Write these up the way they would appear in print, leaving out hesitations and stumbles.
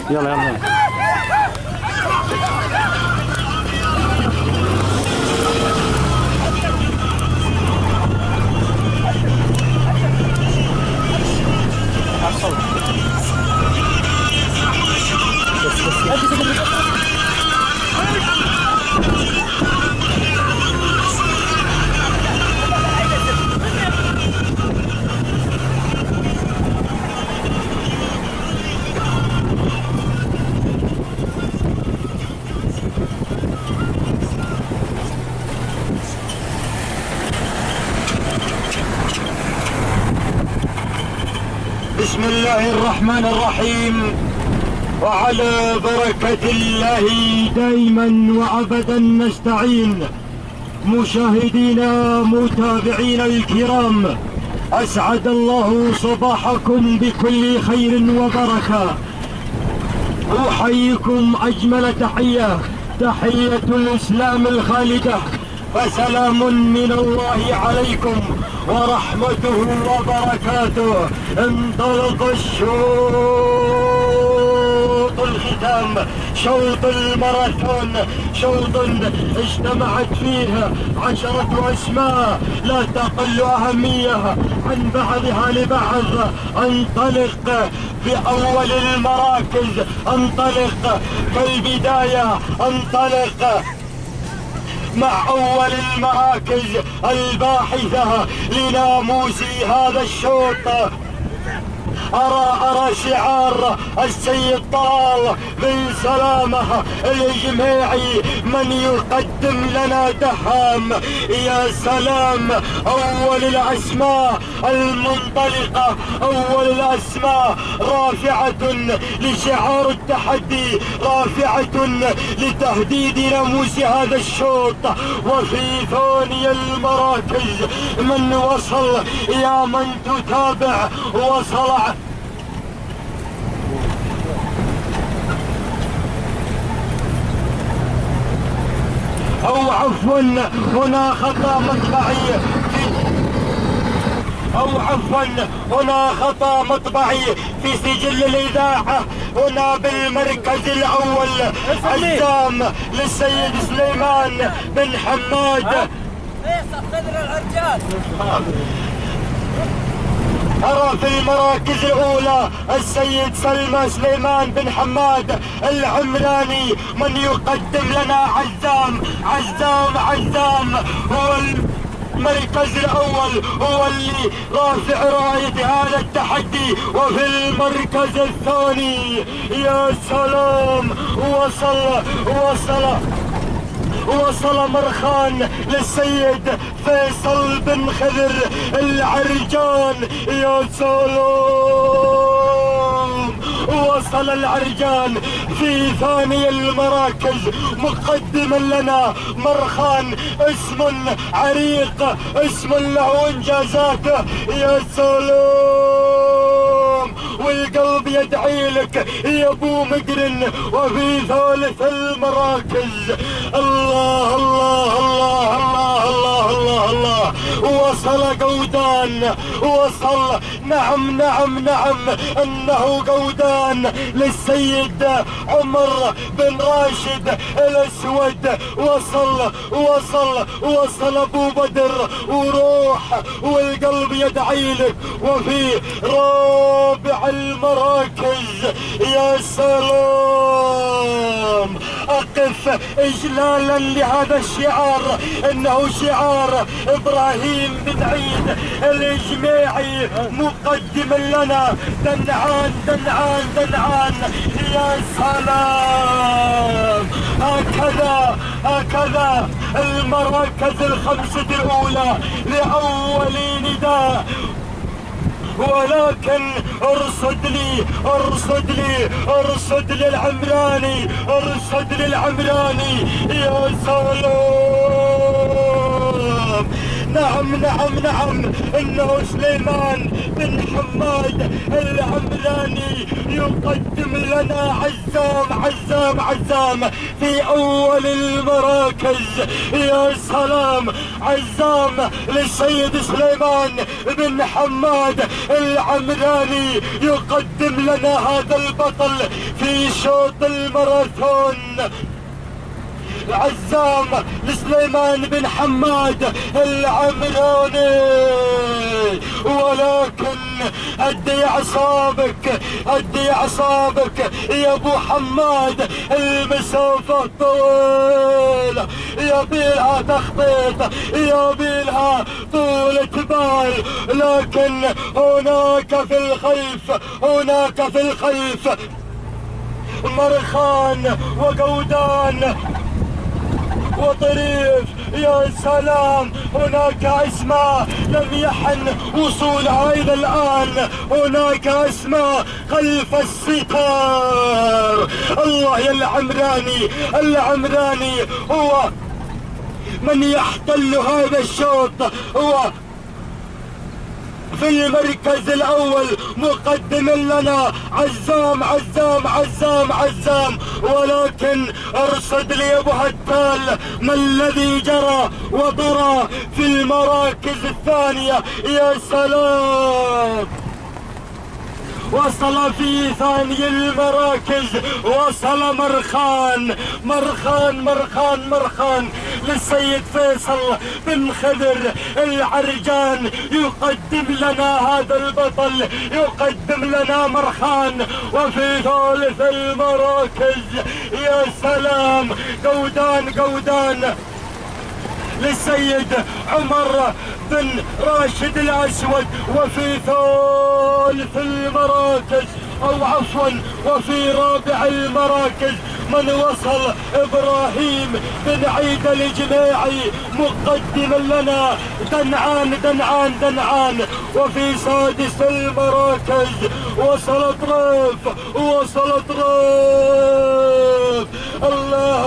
يلا يلا. بسم الله الرحمن الرحيم، وعلى بركة الله دائما وأبدا نستعين. مشاهدينا متابعينا الكرام، أسعد الله صباحكم بكل خير وبركة. أحييكم أجمل تحية، تحية الإسلام الخالدة، فسلام من الله عليكم ورحمته وبركاته. انطلق الشوط الختام، شوط الماراثون، شوط اجتمعت فيه 10 أسماء لا تقل أهمية عن بعضها لبعض. انطلق بأول المراكز، انطلق كالبداية، انطلق مع أول المراكز الباحثة لناموس هذا الشوط. أرى شعار السيد طلال بن سلامة الجميعي من يقدم لنا دهام. يا سلام، أول الأسماء المنطلقة، أول الأسماء رافعة لشعار التحدي، رافعة لتهديد ناموس هذا الشوط. وفي ثاني المراكز من وصل، يا من تتابع، وصل أو عفوا هنا خطأ مطبعي، هنا خطأ مطبعي في سجل الإذاعة. هنا بالمركز الأول عزام للسيد سليمان بن حماد. أرى في المراكز الأولى السيد سلمى سليمان بن حماد العمراني من يقدم لنا عزام هو المركز الأول، هو اللي رافع راية هذا التحدي. وفي المركز الثاني يا سلام، وصل مرخان للسيد فيصل بن خضر العرجان. يا سلام، وصل العرجان في ثاني المراكز مقدما لنا مرخان، اسم عريق، اسم له انجازاته. يا سلام، والقلب يدعي لك يا ابو مقرن. وفي ثالث المراكز الله الله الله الله الله الله وصل قودان، وصل نعم انه قودان للسيد عمر بن راشد الاسود. وصل ابو بدر وروح والقلب يدعي لك. وفي رابع المراكز يا سلام، أقف إجلالا لهذا الشعار، إنه شعار إبراهيم بن عيد الجميعي مقدما لنا دنعان. يا سلام، هكذا المراكز الخمسة الأولى لأول نداء. ولكن ارصد لي العمراني، ارصد للعمراني. يا سلام، نعم انه سليمان بن حماد العمراني يقدم لنا عزام في اول المراكز. يا سلام، عزام للسيد سليمان بن حماد العمراني يقدم لنا هذا البطل في شوط الماراثون. عزام لسليمان بن حماد العمراني، ولكن هدي اعصابك هدي اعصابك يا ابو حماد، المسافة طويلة، يبيلها تخطيط، يبيلها طولة بال، لكن هناك في الخلف مرخان وقودان وطريف. يا سلام، هناك اسماء لم يحن وصولها الى الان، هناك اسماء خلف الستار. الله يا العمراني هو من يحتل هذا الشوط، هو في المركز الاول مقدم لنا عزام، ولكن ارصد لي يا ابو هتال ما الذي جرى وطرى في المراكز الثانية. يا سلام، وصل في ثاني المراكز، وصل مرخان للسيد فيصل بن خضر العرجان، يقدم لنا هذا البطل، يقدم لنا مرخان. وفي ثالث المراكز يا سلام، قودان للسيد عمر بن راشد الاسود. وفي ثالث المراكز، او عفوا وفي رابع المراكز من وصل ابراهيم بن عيد الجماعي مقدما لنا دنعان. وفي سادس المراكز وصل طريف. الله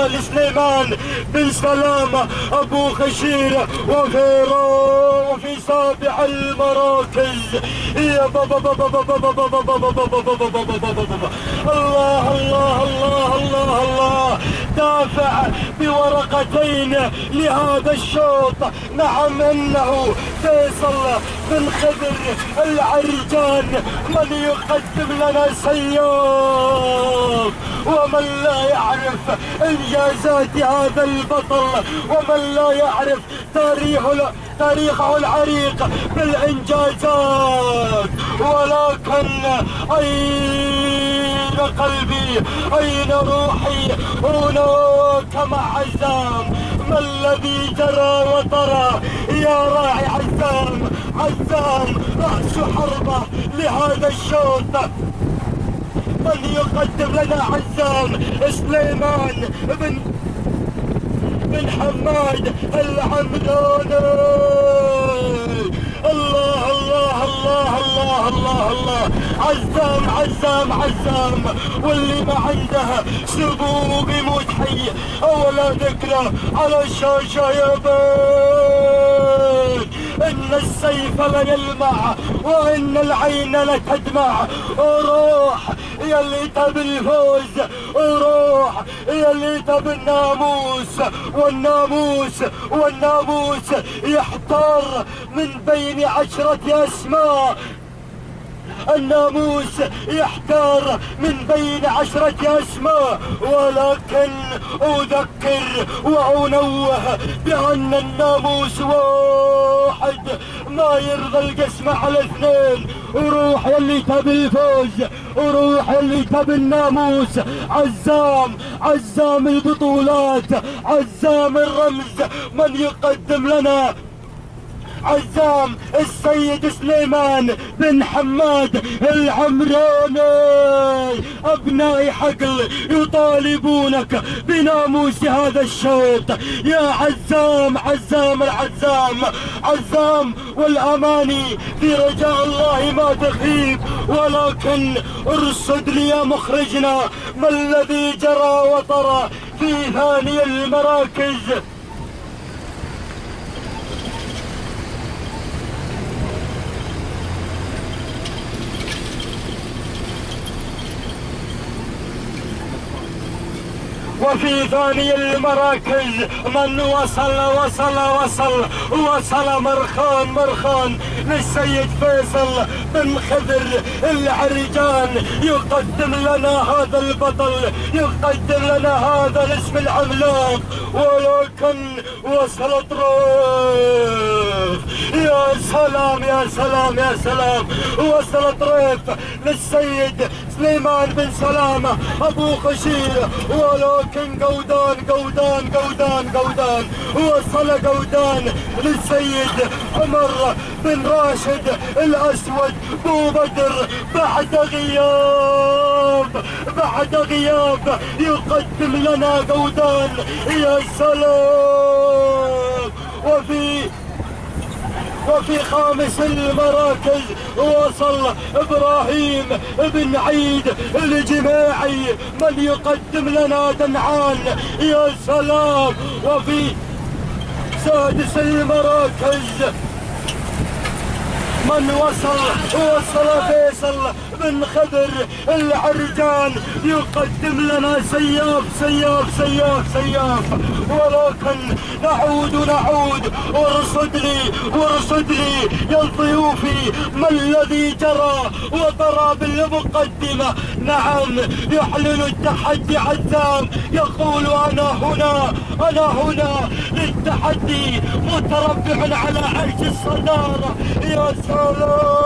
لسليمان بن سلامة ابو خشير. وفي سابع المراكز يا الله دافع بورقتين لهذا الشوط. نعم، انه فيصل بن خضر العرجان من يقدم لنا سياف، ومن لا يعرف انجازات هذا البطل، ومن لا يعرف تاريخه العريق بالانجازات. ولكن اين قلبي، اين روحي؟ هناك مع عزام. ما الذي جرى وطرى يا راعي عزام رأس حربة لهذا الشوط. من يقدم لنا عزام سليمان بن حماد العمراني. الله عزام، واللي ما عنده سبوه بيموت حي. اولا ذكرى على الشاشة يا بيت، ان السيف ليلمع وان العين لتدمع. روح يا اللي تبي الفوز، روح يا اللي تبي الناموس، والناموس يحتار من بين 10 اسماء. الناموس يحتار من بين 10 اسماء، ولكن اذكر وانوه بان الناموس واحد، ما يرضى القسم على 2. وروح يلي تبي الفوز، وروح يلي تبي الناموس. عزام البطولات، عزام الرمز، من يقدم لنا عزام السيد سليمان بن حماد العمراني. ابنائي حقل يطالبونك بناموس هذا الشوط يا عزام والاماني في رجاء الله ما تخيب. ولكن ارصد لي يا مخرجنا ما الذي جرى وطرى في ثاني المراكز. وفي ثاني المراكز من وصل مرخان للسيد فيصل بن خضر العرجان، يقدم لنا هذا البطل، يقدم لنا هذا الاسم العملاق. ولكن وصل طريف، يا سلام يا سلام يا سلام، وصل طريف للسيد سليمان بن سلامة ابو خشير. ولكن قودان وصل قودان للسيد عمر بن راشد الاسود بو بدر بعد غياب يقدم لنا قودان، يا سلام. وفي خامس المراكز وصل ابراهيم بن عيد الجماعي من يقدم لنا دنعان، يا سلام. وفي سادس المراكز من وصل فيصل بن خضر العرجان، يقدم لنا سياف. ولكن نعود وارصد لي يا ضيوفي ما الذي جرى وطرى بالمقدمة. نعم، يحلل التحدي عزام، يقول انا هنا للتحدي متربع على عرش الصدارة، يا سلام.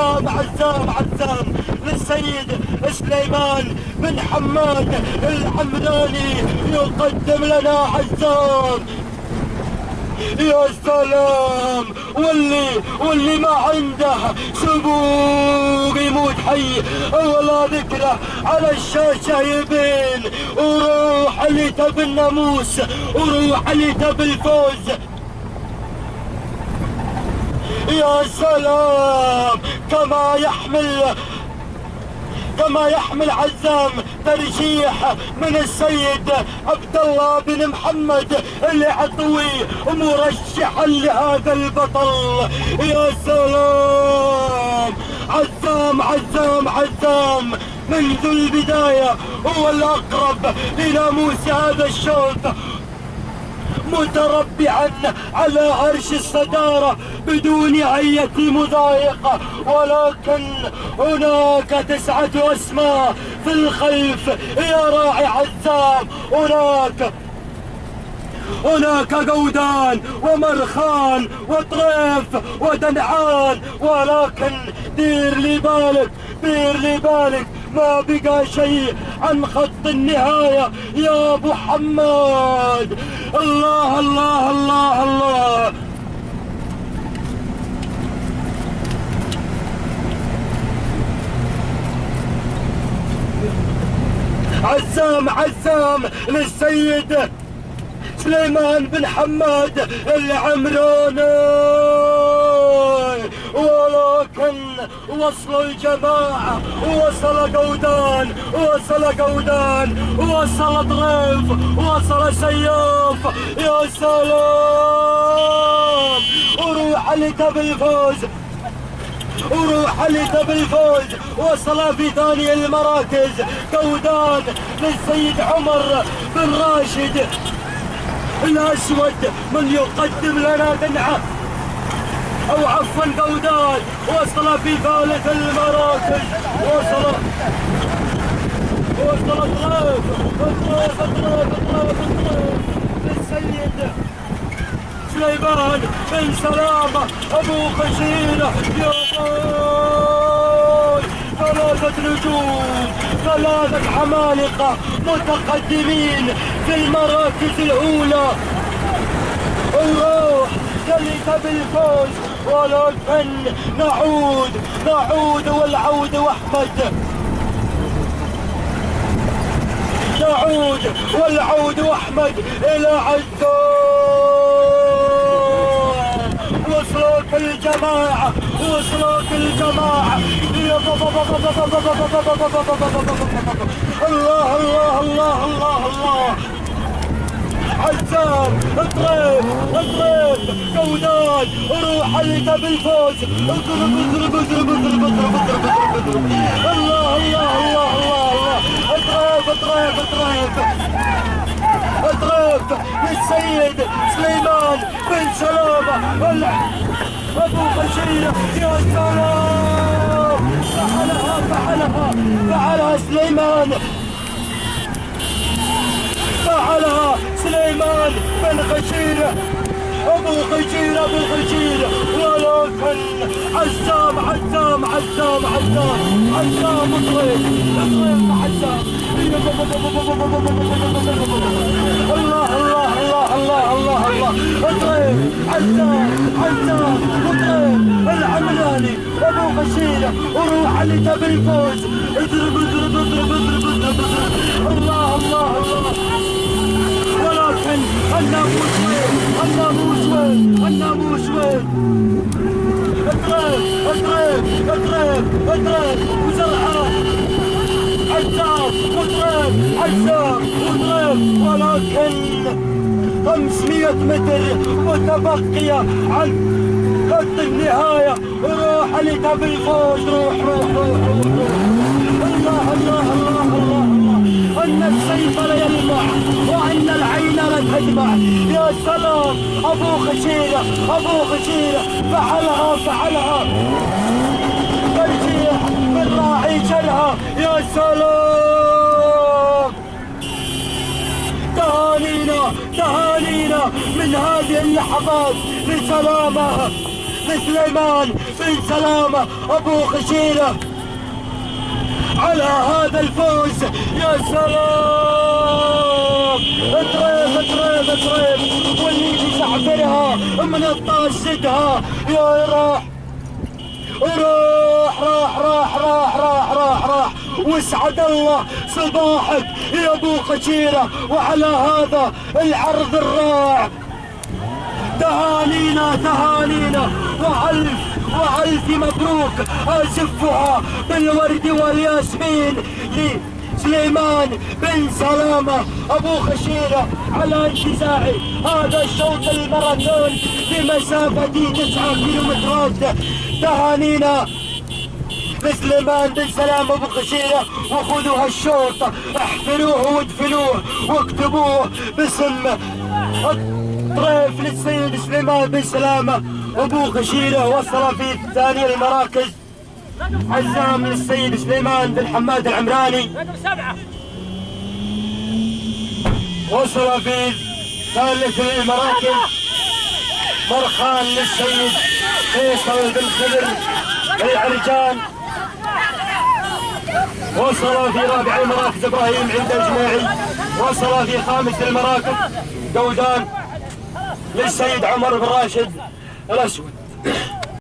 عزام للسيد سليمان بن حماد العمراني، يقدم لنا عزام، يا سلام. واللي ما عنده سبوق يموت حي ولا ذكره على الشاشة يبين، وروح اللي تبي الناموس وروح اللي تبي الفوز، يا سلام. كما يحمل عزام ترشيح من السيد عبد الله بن محمد العطوي مرشحا لهذا البطل، يا سلام. عزام منذ البداية هو الأقرب لناموس هذا الشوط، متربعا على عرش الصدارة بدون أي مضايقة. ولكن هناك 9 أسماء في الخلف يا راعي عزام، هناك قودان ومرخان وطريف ودنعان. ولكن دير لي بالك ما بقى شيء عن خط النهاية يا ابو حماد. الله الله الله الله. عزام للسيد سليمان بن حماد العمراني. ولكن وصل الجماعة، وصل قودان وصل طريف وصل سياف، يا سلام. وروح اللي تبي الفوز وصل في ثاني المراكز قودان للسيد عمر بن راشد الاسود من يقدم لنا دنعه، او عفوا قودان وصل في ثالث المراكز، وصل طريف للسيد سليمان بن سلامة ابو خشينة. يا باي 3 نجوم، 3 عمالقة متقدمين في المراكز الاولى. الروح اللي تبي الفوز. ولكن نعود والعود واحمد، الى عزام. وصلت الجماعة الله الله الله الله الله. عزام طريف قودان، روح اللي تبي الفوز. الله الله الله الله الله. اضرب للسيد سليمان بن سلامة ابو خشيرة. يا سلام، فعلها سليمان، فعلها سليمان بن خشيرة ابو خشيرة ولكن عزام اضرب عزام. الله اضرب عزام اضرب العملاني ابو خشيرة وروح علي تبي الفوز. اضرب الله ولكن الناموس وين؟ اضرب وزرعه عزام اضرب ولكن 500 متر متبقية عن خط النهاية. روح علي تبي الفوز، روح الله أن السيف لا يلمع وأن العين لا تدمع. يا سلام، أبو خشيرة فعلها ترجيح من راعي جرها. يا سلام، تهانينا من هذه اللحظات لسليمان بن سلامة ابو خشيرة على هذا الفوز. يا سلام، اضرب واللي يزعفرها من الطاشدها. يا راح واسعد الله صباحك يا ابو خشيرة وعلى هذا العرض الرائع. تهانينا وألف مبروك. أزفها بالورد والياسمين لسليمان بن سلامة أبو خشيرة على انتزاع هذا الشوط الماراثون بمسافة 9 كيلومترات. تهانينا لسليمان بن سلامة أبو خشيرة، وخذوا هالشوط احفروه وادفنوه واكتبوه باسم طريف للسيد سليمان بن سلامة ابو خشيرة. وصل في ثاني المراكز عزام للسيد سليمان بن حماد العمراني. وصل في ثالث المراكز مرخان للسيد فيصل بن خضر العرجان. وصل في رابع المراكز ابراهيم عند الجماعي. وصل في خامس المراكز جودان للسيد عمر بن راشد الاسود.